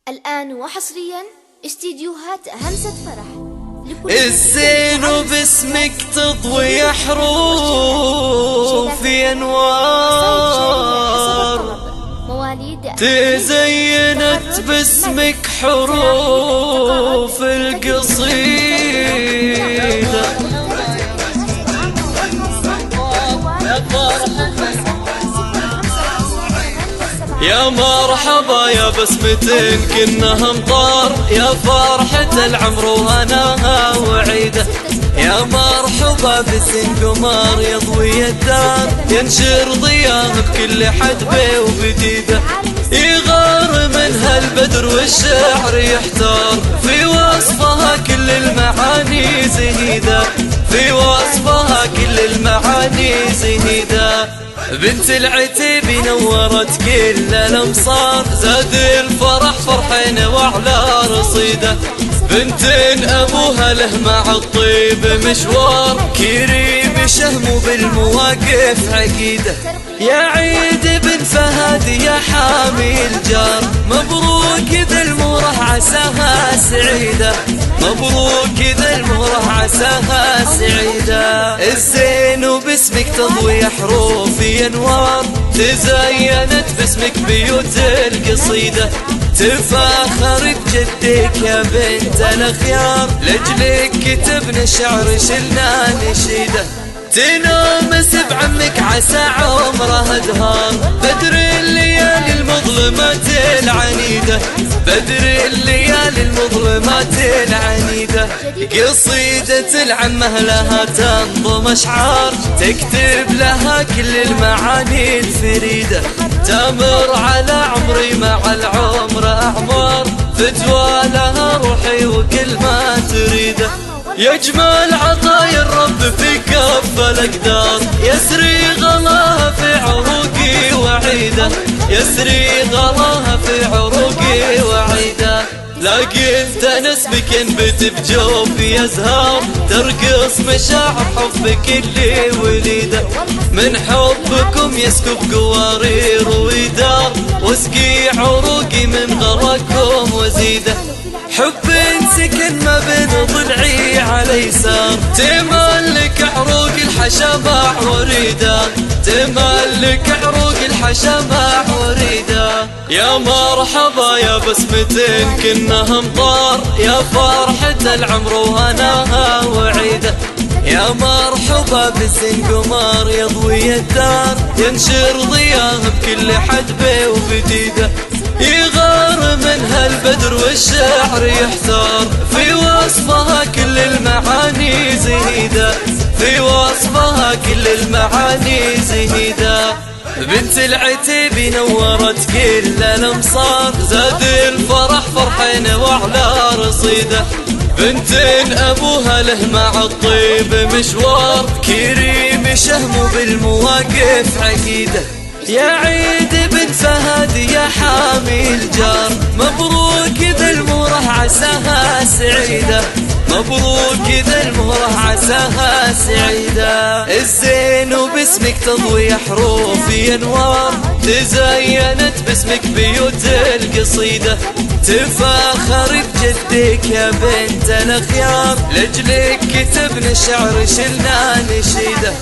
الآن وحصريا استديوهات همسة فرح. الزين وباسمك تضوي حروف انوار، تزينت باسمك حروف القصيدة. يا مرحبا يا بسمتين كنها امطار، يا فرحة العمر وهناها وعيدة. يا مرحبا بسن قمر يضوي الدار، ينشر ضياه بكل حدبة وبديدة. يغار منها البدر والشعر يحتار، في وصفها كل المعاني زهيدة، في وصفها كل المعاني زهيدة. بنت العتيب نورت كل الامصار، زاد الفرح فرحين وعلى رصيده. بنت ابوها له مع الطيب مشوار، كريم شهم بالمواقف عقيده. يا عيد بن فهد يا حامي الجار، مبروك ذا المره عساها سعيده، مبروك ذا المره عساها سعيده. الزين وباسمك تضوي حروف انوار، تزينت باسمك بيوت القصيده. تفاخر بجدك يا بنت الاخيار، لاجلك كتبنا الشعر شلنا نشيده. تنامس بعمك عسى عمره دهار، بدر الليالي المظلمات العنيده، بدر الليالي المظلمات العنيده. قصيدة العمه لها تنظم اشعار، تكتب لها كل المعاني الفريده. تمر على عمري مع العمر اعمار، فتوى لها روحي وكل ما تريده. يجمل عطايا الرب في كف الاقدار، يسري غلاها في عروقي وعيده، يسري غلاها في عروقي وعيده. لقيت نسمك ينبت بجوفي ازهار، ترقص مشاعر حبك اللي وليده. من حبكم يسكب قوارير ويدار، واسقي عروقي من غلاكم وزيده. حب سكن ما بين ضلعي على يسار، تملك عروق الحشماع وريده، تملك عروق الحشماع وريده. يا مرحبا يا بسمتين كنها امطار، يا فرحة العمر وهناها وعيده. يا مرحبا بسن قمر يضوي الدار، ينشر ضياه بكل حدبة وبديدة. يغار منها البدر والشعر يحتار، في وصفها كل المعاني زهيدة، في وصفها كل المعاني زهيدة. بنت العتيب نورت كل الامصار، زاد الفرح فرحين وعلى رصيده. بنت ابوها له مع الطيب مشوار، كريم شهم بالمواقف عقيده. يا عيد بن فهد يا حامي الجار، مبروك ذا المره عساها سعيده، مبروك ذا المره عساها سعيده. الزين وباسمك تضوي حروف انوار، تزينت باسمك بيوت القصيده. تفاخر بجدك يا بنت الاخيار، لاجلك كتبنا الشعر شلنا نشيده.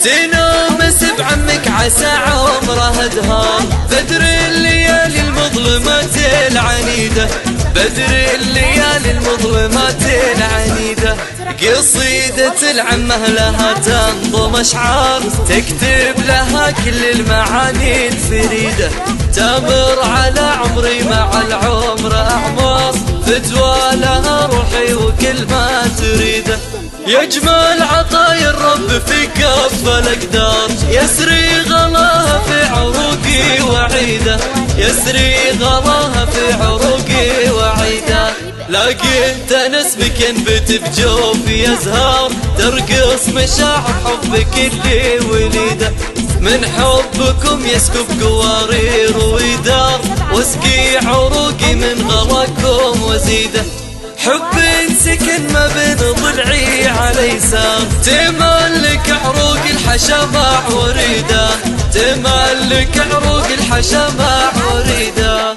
تنامس بعمك عسى عمره دهار، بدر الليالي المظلمات العنيده، بدر الليالي المظلمات العنيده. قصيدة العمه لها تنظم اشعار، تكتب لها كل المعاني الفريده. تمر على عمري مع العمر اعمار، فتوى لها روحي وكل ما تريده. يجمل عطايا الرب في كف الاقدار، يسري غلاها في عروقي وعيده، يسري غلاها في عروقي وعيده. لقيت نسمك ينبت بجوفي ازهار، ترقص مشاعر حبك اللي وليده. من حبكم يسكب قوارير ويدار، واسقي عروقي من غلاكم وزيده. حب سكن ما بين ضلعي على يسار، تملك عروق الحشماع وريده، تملك عروق الحشماع وريده.